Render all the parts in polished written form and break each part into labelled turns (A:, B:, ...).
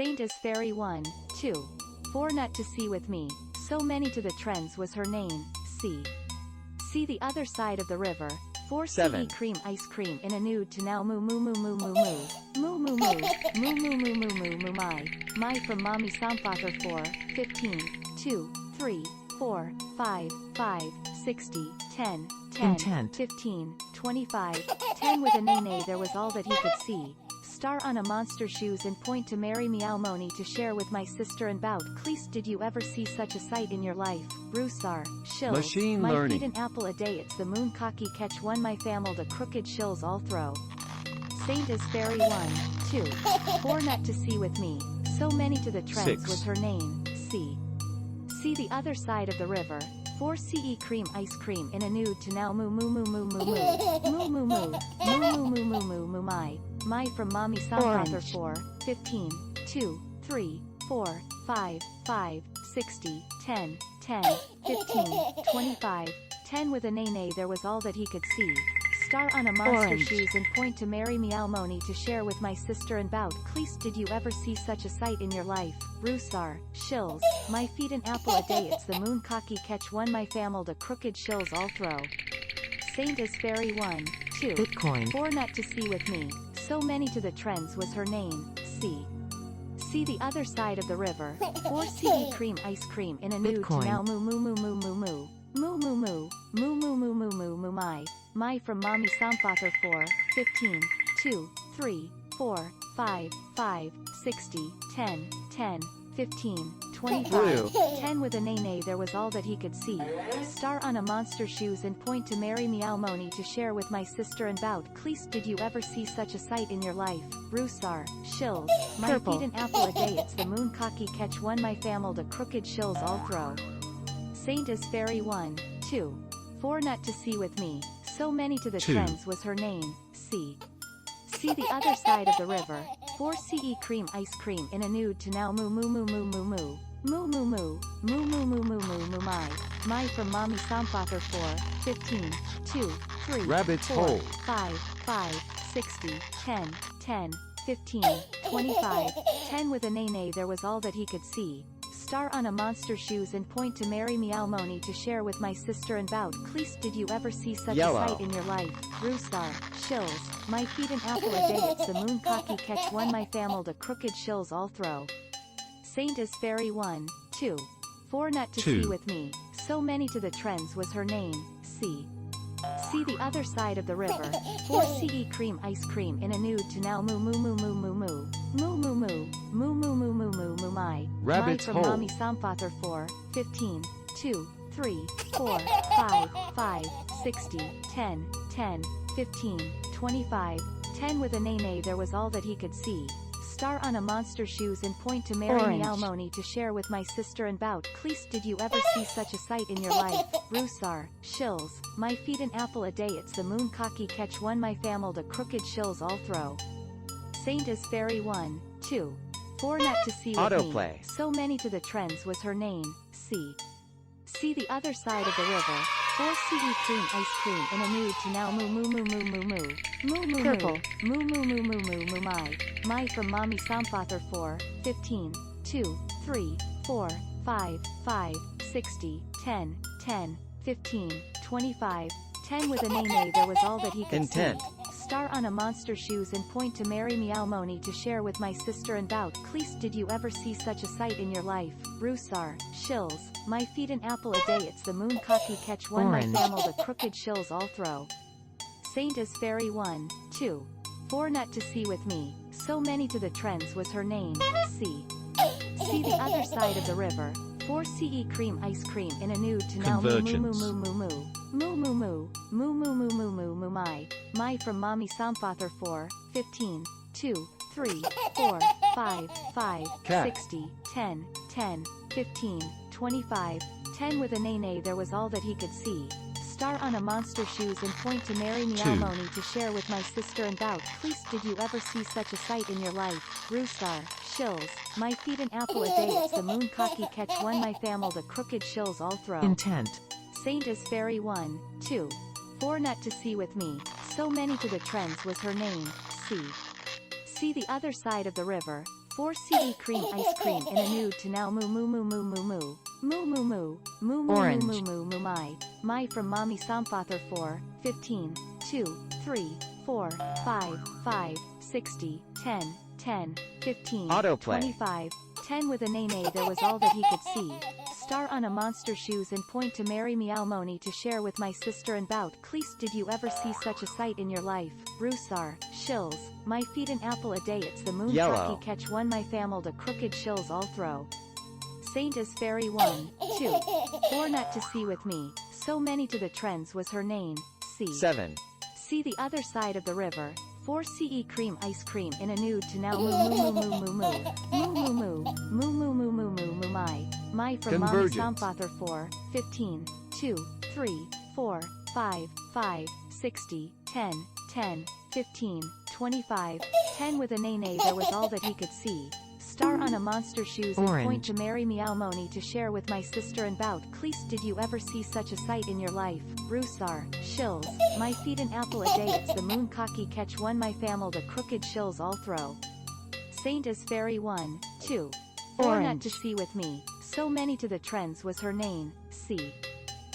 A: Saint is fairy 1, 2. 4 nut to see with me, so many to the trends was her name, C. See the other side of the river, 4
B: 7.
A: CE cream ice cream in a nude to now moo moo moo moo moo moo. Moo moo moo, moo moo moo moo moo moo my from mommy samfather 4, 15, 2, 3, 4, 5, 5, 60, 10, 10,
B: Intent.
A: 15, 25, 10 with a nay there was all that he could see. Star on a monster shoes and point to marry meow moni to share with my sister and bout please did you ever see such a sight in your life, Brusar, shill,
B: Machine
A: my
B: learning.
A: feed an apple a day it's the moon cocky catch one my famil the crooked shills all throw. Saint is fairy 1, 2, 4 nut to see with me, so many to the trends
B: 6.
A: was her name, C. See the other side of the river, 4 CE cream ice cream in a nude to now moo moo moo moo moo moo moo moo moo moo moo moo moo moo my from mommy samfather 4, 15, 2, 3, 4, 5, 5, 60, 10, 10, 15, 25, 10 with a nay there was all that he could see. Star on a monster
B: Orange.
A: shoes and point to marry meow moni to share with my sister and bout please did you ever see such a sight in your life, Brusar, shills, my feed an apple a day it's the moon cocky catch one my famil the crooked shills all throw. Saint is fairy 1, 2,
B: Bitcoin.
A: 4 nut to see with me, so many to the trends was her name, C. See the other side of the river, 4 CE cream ice cream in a nude to
B: Bitcoin.
A: now moo moo moo moo moo moo. Moo moo moo, moo moo moo moo moo moo my from mommy samfather 4, 15, 2, 3, 4, 5, 5, 60, 10, 10, 15, 25,
B: Blue.
A: 10 with a nay there was all that he could see. Star on a monster shoes and point to marry meow moni to share with my sister and bout please did you ever see such a sight in your life, Brusar, shills, my
B: Purple.
A: feed an apple a day it's the moon cocky catch one my famil the crooked shills all throw. Saint is fairy 1, 2, 4 nut to see with me, so many to the
B: 2.
A: trends was her name, C. See the other side of the river, 4 CE cream ice cream in a nude to now moo moo moo moo moo moo. Moo moo moo, moo moo moo moo moo moo my from mommy samfather 4, 15, 2, 3,
B: Rabbit's
A: 4,
B: hole.
A: 5, 5, 60, 10, 10, 15, 25, 10 with a nay there was all that he could see. Star on a monster shoes and point to marry meow moni to share with my sister and bout please did you ever see such
B: Yellow.
A: a sight in your life, Brusar, shills, my feed an apple a day it's the moon cocky catch one my famil the crooked shills all throw. Saint is fairy 1, 2, 4 nut to
B: 2.
A: see with me, so many to the trends was her name, C. See the other side of the river, 4 CE cream ice cream in a nude to now moo moo moo moo moo moo. Moo moo moo, moo moo moo moo moo moo my
B: Rabbit's
A: from
B: hole.
A: mommy samfather 4, 15, 2, 3, 4, 5, 5, 60, 10, 10, 15, 25, 10 with a nay there was all that he could see. Star on a monster shoes and point to marry
B: Orange.
A: meow moni to share with my sister and bout please did you ever see such a sight in your life, Brusar, shills, my feed an apple a day it's the moon cocky catch one my famil the crooked shills all throw. Saint is fairy 1, 2, 4 nut to see with
B: Autoplay.
A: me, so many to the trends was her name, C. See the other side of the river, 4 CE cream ice cream in a nude to now moo moo moo moo moo moo. Moo moo
B: Purple.
A: moo, moo moo moo moo moo moo my from mommy samfather 4, 15, 2, 3, 4, 5, 5, 60, 10, 10, 15, 25, 10 with a nay there was all that he could
B: Intent.
A: see. Star on a monster shoes and point to marry meow moni to share with my sister and bout please did you ever see such a sight in your life, Brusar, shills, my feed an apple a day it's the moon cocky catch one
B: Orange.
A: my famil the crooked shills all throw. Saint is fairy 1, 2, 4 nut to see with me, so many to the trends was her name, C. See the other side of the river, 4 CE cream ice cream in a nude to now moo moo moo moo moo moo. Moo moo moo, moo moo moo moo moo moo my from mommy samfather 4, 15, 2, 3, 4, 5, 5,
B: Cat.
A: 60, 10, 10, 15, 25, 10 with a nay there was all that he could see. Star on a monster shoes and point to marry meow
B: 2.
A: moni to share with my sister and bout please did you ever see such a sight in your life, Brusar, shills, my feed an apple a day it's the moon cocky catch one my famil the crooked shills all throw.
B: Intent.
A: Saint is fairy 1, 2, 4 nut to see with me, so many to the trends was her name, C. See the other side of the river, 4 CE cream ice cream in a nude to now moo moo moo moo moo moo. Moo moo moo. Moo moo
B: Orange.
A: moo moo moo my from mommy Samfather 4, 15, 2, 3, 4, 5, 5, 60, 10, 10, 15,
B: Autoplay.
A: 25, 10 with a nene there was all that he could see. Star on a monster shoes and point to Mary Meow Moni to share with my sister and bout. Cleese did you ever see such a sight in your life? Rusar, shills, my feet an apple a day it's the moon
B: Yellow.
A: cocky catch one my famil to crooked shills all throw. Saint is fairy 1, 2, 4 not to see with me, so many to the trends was her name, C.
B: 7.
A: See the other side of the river, 4 CE cream ice cream in a nude to now moo moo moo moo moo moo. Moo moo moo. Moo moo moo moo moo moo my from mommy
B: Convergence.
A: Samfather 4, 15, 2, 3, 4, 5, 5, 60, 10, 10, 15, 25, 10 with a nene there was all that he could see. Star on a monster shoes and point
B: Orange.
A: to Mary Meow Moni to share with my sister and bout. Cleese did you ever see such a sight in your life? Rusar, shills, my feet an apple a day it's the moon cocky catch one my famil the crooked shills all throw. Saint is fairy 1, 2, 4 not
B: Orange.
A: to see with me, so many to the trends was her name, C.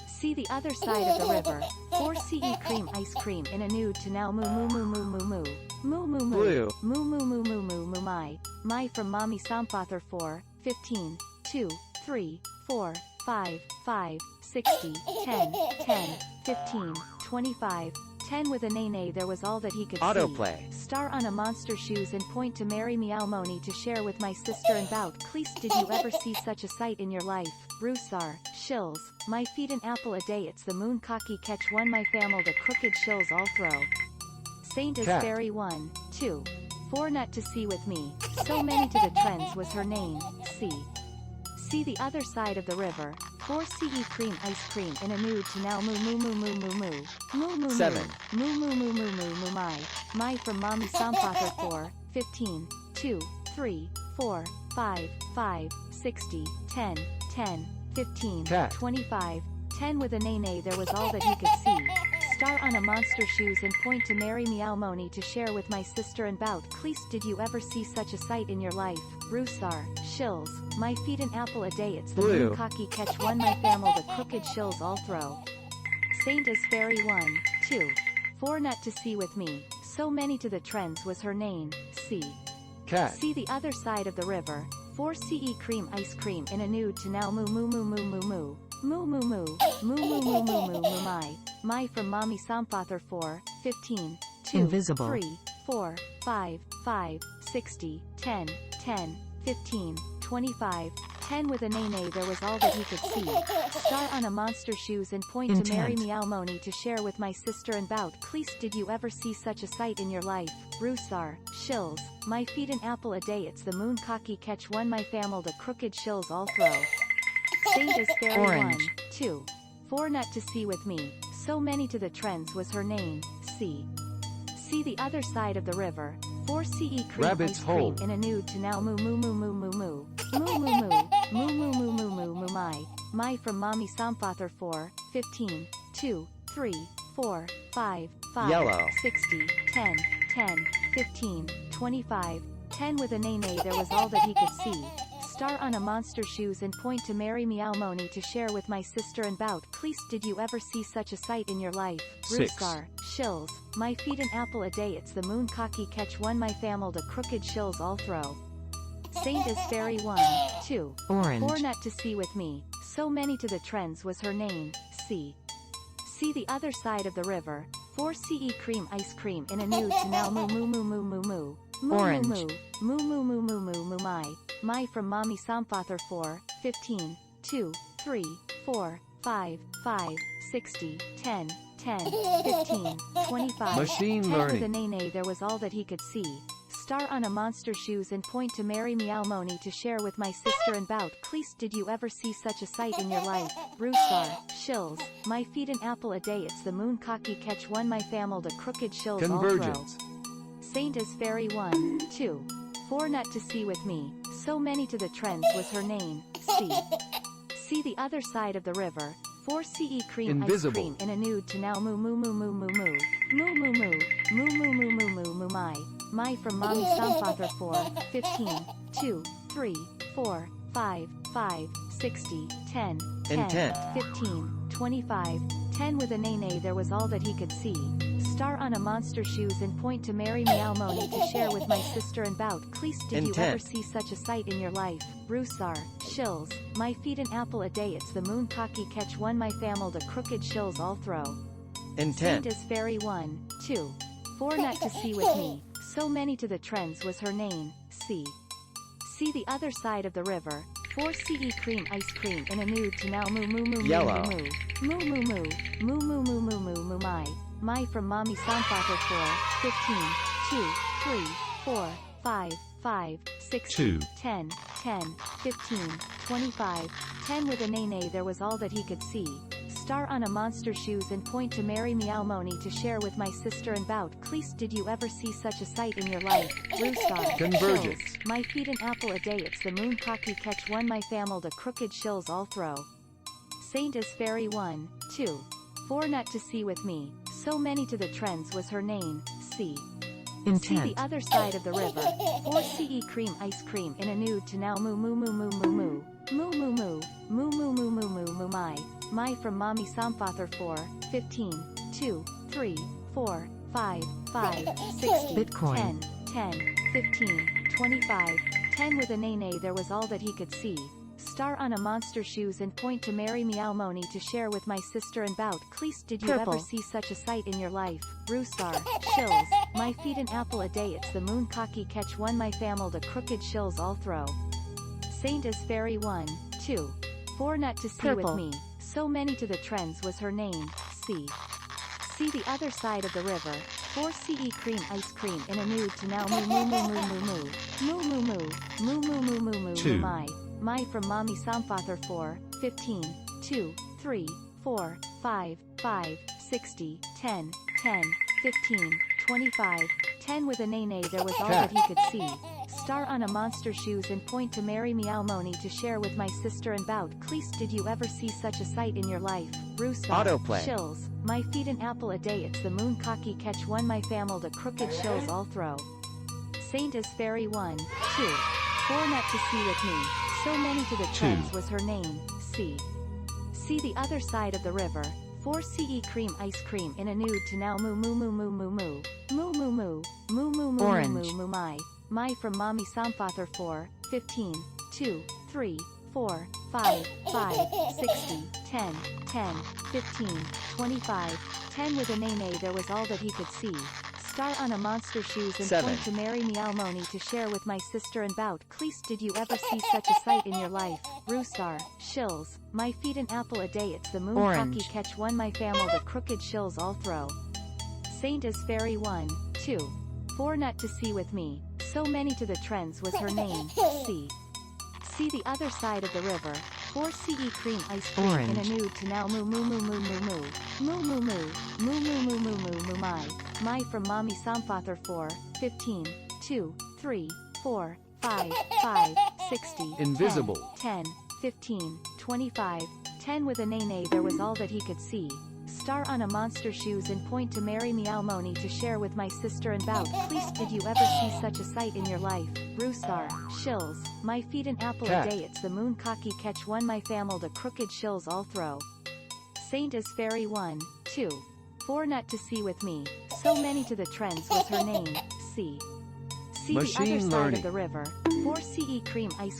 A: See the other side of the river, 4 CE cream ice cream in a nude to now moo moo moo moo moo moo. Moo moo moo.
B: Blue.
A: Moo moo moo moo moo moo my from mommy Samfather 4, 15, 2, 3, 4, 5, 5, 60, 10, 10, 15, 25, 10 with a nene there was all that he could
B: Autoplay.
A: see. Star on a monster shoes and point to Mary Meow Moni to share with my sister and bout. Cleese did you ever see such a sight in your life? Rusar, shills, my feet an apple a day it's the moon cocky catch one my famil the crooked shills all throw. Saint is
B: Cat.
A: fairy 1, 2, 4 not to see with me, so many to the trends was her name, C. See the other side of the river, 4 CE cream ice cream in a nude to now moo moo moo moo moo moo. Moo moo
B: 7.
A: moo moo moo moo moo moo my from mommy Samfather 4, 15, 2, 3, 4, 5, 5, 60, 10, 10, 15,
B: Cat.
A: 25, 10 with a nene there was all that he could see. Star on a monster shoes and point to Mary Meow Moni to share with my sister and bout. Cleese did you ever see such a sight in your life? Rusar, shills, my feet an apple a day it's the
B: Blue.
A: moon cocky catch one my famil the crooked shills all throw. Saint is fairy 1, 2, 4 not to see with me, so many to the trends was her name, C.
B: Cat.
A: See the other side of the river, 4 CE cream ice cream in a nude to now moo moo moo moo moo moo. Moo moo moo. Moo moo moo moo moo moo my from mommy Samfather 4, 15, 2,
B: Invisible.
A: 3, 4, 5, 5, 60, 10, 10, 15, 25, 10 with a nene there was all that he could see. Star on a monster shoes and point to Mary
B: Intent.
A: Meow Moni to share with my sister and bout. Cleese did you ever see such a sight in your life? Rusar, shills, my feet an apple a day it's the moon cocky catch one my famil to crooked shills all throw. Saint is fairy 1,
B: Orange.
A: 2, 4 not to see with me, so many to the trends was her name, C. See the other side of the river, 4 CE cream
B: Rabbit's
A: ice cream
B: hole.
A: in a nude to now moo moo moo moo moo moo. Moo moo moo. Moo moo moo moo moo moo my from mommy Samfather 4, 15, 2, 3, 4, 5, 5,
B: Yellow.
A: 60, 10, 10, 15, 25, 10 with a nene there was all that he could see. Star on a monster shoes and point to Mary Meow Moni to share with my sister and bout. Cleese did you ever see such a sight in your life?
B: 6.
A: Rusar, shills, my feet an apple a day it's the moon cocky catch one my famil to crooked shills all throw. Saint is fairy 1, 2,
B: Orange.
A: 4 not to see with me, so many to the trends was her name, C. See the other side of the river, 4 CE cream ice cream in a nude to now moo moo moo moo moo moo. Moo
B: Orange.
A: moo moo. Moo moo moo moo moo moo my from mommy Samfather 4, 15, 2, 3, 4, 5, 5, 60, 10, 10, 15, 25,
B: Machine
A: 10
B: learning.
A: with a nene there was all that he could see. Star on a monster shoes and point to Mary Meow Moni to share with my sister and bout. Cleese did you ever see such a sight in your life? Rusar, shills, my feet an apple a day it's the moon cocky catch one my famil to crooked shills all throw.
B: Convergence.
A: Saint is fairy 1, 2, 4 not to see with me, so many to the trends was her name, C. See the other side of the river, 4 CE cream
B: Invisible.
A: ice cream in a nude to now moo moo moo moo moo moo. Moo moo moo. Moo moo moo moo moo moo my from mommy Samfather 4, 15, 2, 3, 4, 5, 5, 60, 10, 10,
B: Intent.
A: 15, 25, 10 with a nay there was all that he could see. Star on a monster shoes and point to Mary Meow Moni to share with my sister and bout. Cleast did you ever
B: Intent.
A: see such a sight in your life? Rusar, shills, my feet an apple a day it's the moon cocky catch one my famil to crooked shills all throw.
B: Intent.
A: Saint is fairy 1, 2, 4 nut to see with me, so many to the trends was her name, see. See the other side of the river, 4 CE cream ice cream in a nude to now moo moo moo
B: Yellow.
A: moo moo moo moo moo moo moo moo moo moo my from mommy Sanfather 4, 15, 2, 3, 4, 5, 5, 6,
C: 2.
A: 10, 10, 15, 25, 10 with a nay there was all that he could see. Star on a monster shoes and point to Mary Meow Moni to share with my sister and bout. Cleast did you ever see such a sight in your life? Roostar,
B: Convergence.
A: shills, my feet an apple a day it's the moon cocky catch one my famil to crooked shills all throw. Saint is fairy 1, 2, 4 nut to see with me, so many to the trends was her name, see. See the other side of the river, 4 CE cream ice cream in a nude to now moo moo moo moo moo moo moo moo moo moo moo moo moo moo moo my from mommy Samfather 4, 15, 2, 3, 4, 5, 5, 60,
C: Bitcoin.
A: 10, 10, 15, 25, 10 with a nay there was all that he could see. Star on a monster shoes and point to Mary Meow Moni to share with my sister and bout. Cleast did you
C: Purple.
A: ever see such a sight in your life? Roosar, shills, my feet an apple a day it's the moon cocky catch one my famil to crooked shills all throw. Saint is fairy 1, 2, 4 nut to see
C: Purple.
A: with me, so many to the trends was her name, see. See the other side of the river, 4 CE cream ice cream in a nude to now moo moo moo moo moo moo moo moo moo moo moo moo moo
C: 2.
A: my from mommy Samfather 4, 15, 2, 3, 4, 5, 5, 60, 10, 10, 15, 25, 10 with a nay there was all that he could see. Star on a monster shoes and point to Mary Meow Moni to share with my sister and bout. Cleast did you ever see such a sight in your life? Roosar,
B: Autoplay.
A: shills, my feet an apple a day it's the moon cocky catch one my famil to crooked shills all throw. Saint is fairy 1, 2, 4 nut to see with me, so many to the trends was her name, see. See the other side of the river, 4 CE cream ice cream in a nude to now moo moo moo moo moo moo moo moo moo moo moo moo
C: Orange.
A: moo moo my from mommy Samfather 4, 15, 2, 3, 4, 5, 5, 60, 10, 10, 15, 25, 10 with a nay there was all that he could see. Star on a monster shoes and
B: 7.
A: point to Mary Meow Moni to share with my sister and bout. Cleast did you ever see such a sight in your life? Roosar, shills, my feet an apple a day it's the moon
C: Orange.
A: cocky catch one my famil to crooked shills all throw. Saint is fairy 1, 2, 4 nut to see with me, so many to the trends was her name, see. See the other side of the river, 4 CE cream ice cream in a
C: Orange.
A: nude to now moo moo moo moo moo moo moo moo moo moo moo moo moo moo my from mommy Samfather 4, 15, 2, 3, 4, 5, 5, 60,
B: Invisible.
A: 10, 15, 25, 10 with a nay there was all that he could see. Star on a monster shoes and point to Mary Meow Moni to share with my sister and bout. Cleast did you ever see such a sight in your life? Roosar, shills, my feet an apple
B: Cat.
A: a day it's the moon cocky catch one my famil to crooked shills all throw. Saint is fairy 1, 2, 4 nut to see with me, so many to the trends was her name, see. See the other
B: Machine
A: side
B: learning.
A: of the river, 4 CE cream ice